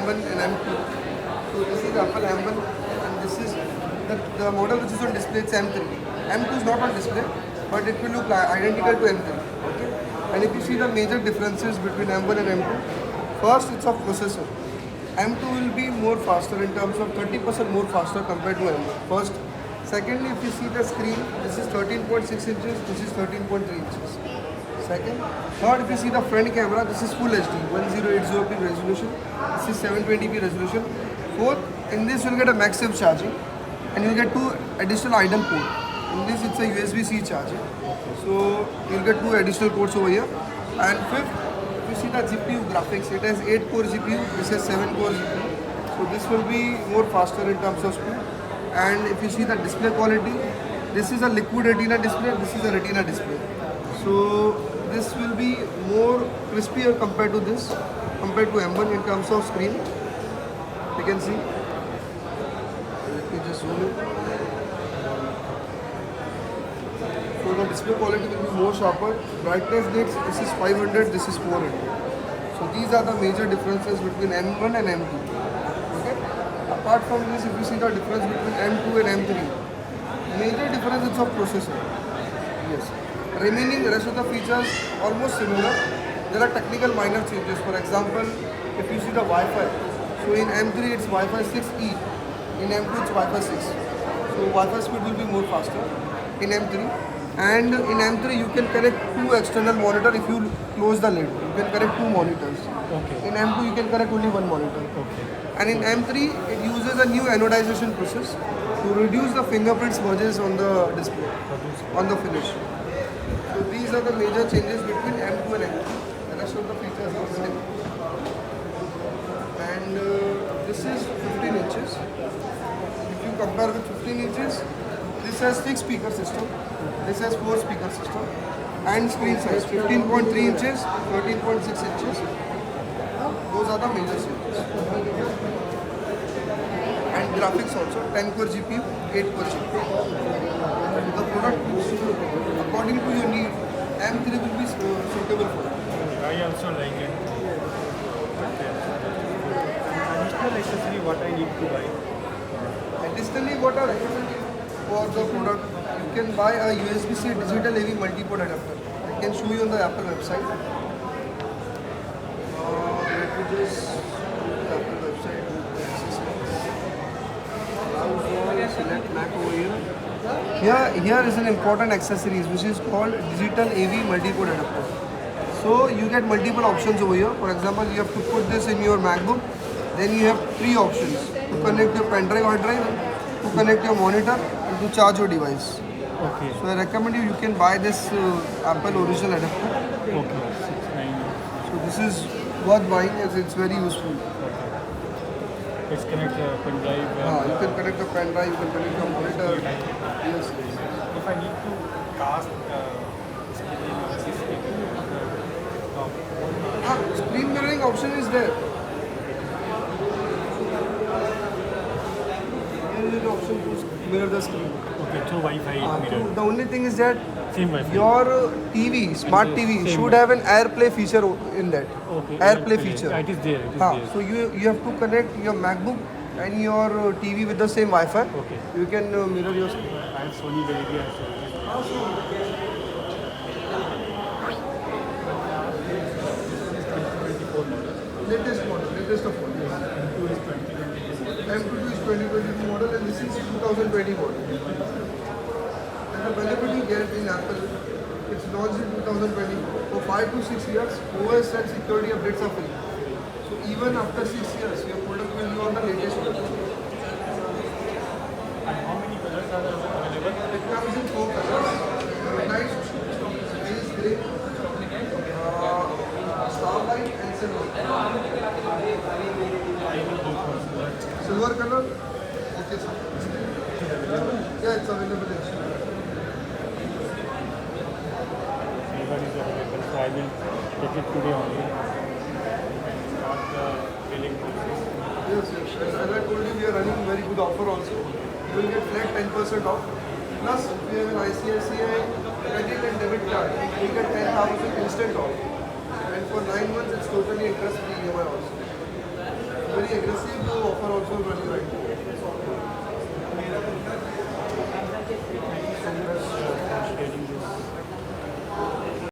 M1 and M2. So this is Apple M1 and this is the model which is on display. It's M3. M2 is not on display, but it will look identical to M3. Okay. And if you see the major differences between M1 and M2, first it's of processor. M2 will be more faster in terms of 30% more faster compared to M1. First. Secondly, if you see the screen, this is 13.6 inches, this is 13.3 inches. Second. Third, if you see the front camera, this is Full HD, 1080p resolution. This is 720p resolution. Fourth, in this you'll get a MagSafe charging and you'll get 2 additional idle ports. In this it's a USB-C charging. So you'll get 2 additional ports over here. And fifth, if you see the GPU graphics, it has 8-core GPU, this has 7-core GPU. So this will be more faster in terms of speed. And if you see the display quality, this is a liquid retina display, this is a retina display. So this will be more crispier compared to this, compared to M1 in terms of screen. You can see. Let me just zoom in. So the display quality will be more sharper. Brightness index, this is 500, this is 400. So these are the major differences between M1 and M2. Apart from this, if you see the difference between M2 and M3, major difference is of processor. Yes. Remaining rest of the features almost similar. There are technical minor changes. For example, if you see the Wi-Fi, so in M3 it's Wi-Fi 6E, in M2 it's Wi-Fi 6. So Wi-Fi speed will be more faster in M3. And in M3 you can connect 2 external monitors if you close the lid. You can connect 2 monitors. Okay. In M2 you can connect only 1 monitor. Okay. And in M3, it uses a new anodization process to reduce the fingerprint smudges on the display, on the finish. So these are the major changes between M2 and M3. The rest of the features are the same. And this is 15 inches. If you compare with 15 inches, this has 6 speaker system. This has 4 speaker system. And screen size, 15.3 inches, 13.6 inches. Those are the major changes. And graphics also, 10-core GPU, 8-core GPU. The product, according to your need, M3 will be suitable for you. I also like it. Additional accessory, what I need to buy? Additionally, what I recommend for the product, you can buy a USB-C digital AV multi-port adapter. I can show you on the Apple website. Let me just Apple website. Select Mac over here. Here is an important accessories which is called digital AV multi-port adapter. So you get multiple options over here. For example, you have to put this in your MacBook. Then you have 3 options to connect your pen drive, hard drive, to connect your monitor, and to charge your device. Okay. So I recommend you can buy this Apple original adapter. Okay. 690. So this is worth buying as it's very useful. Let's connect the pen drive. You can connect the pen drive, you can connect your monitor. Yes. If I need to cast Screen mirroring option is there. Here is the option to mirror the screen. okay, through Wi-Fi mirror. The only thing is that Same Wi-Fi. your TV, smart TV, Same should have an AirPlay feature in that. Okay. AirPlay feature. It is there. It is there. So you have to connect your MacBook and your TV with the same Wi-Fi. Okay. You can mirror your screen. I have Sony Xperia also. Latest model, latest of model. M2 is 2020. M2 is 2022 model and this is 2020 model. And the benefit you get in Apple, it's launched in 2020. For 5 to 6 years, OS and security updates are free. So even after 6 years, your product will be on the latest version. And how many colors are available? It comes in 4 colors. Nice, space gray, starlight and silver. Silver color? Okay, sir. Yeah, it's available in store. Silver is available, so I will take it today only. And start the billing process. Yes. As I told you, we are running very good offer also. You will get flat 10% off. Plus, we have an ICICI credit and debit card. You will get 10,000 instant off.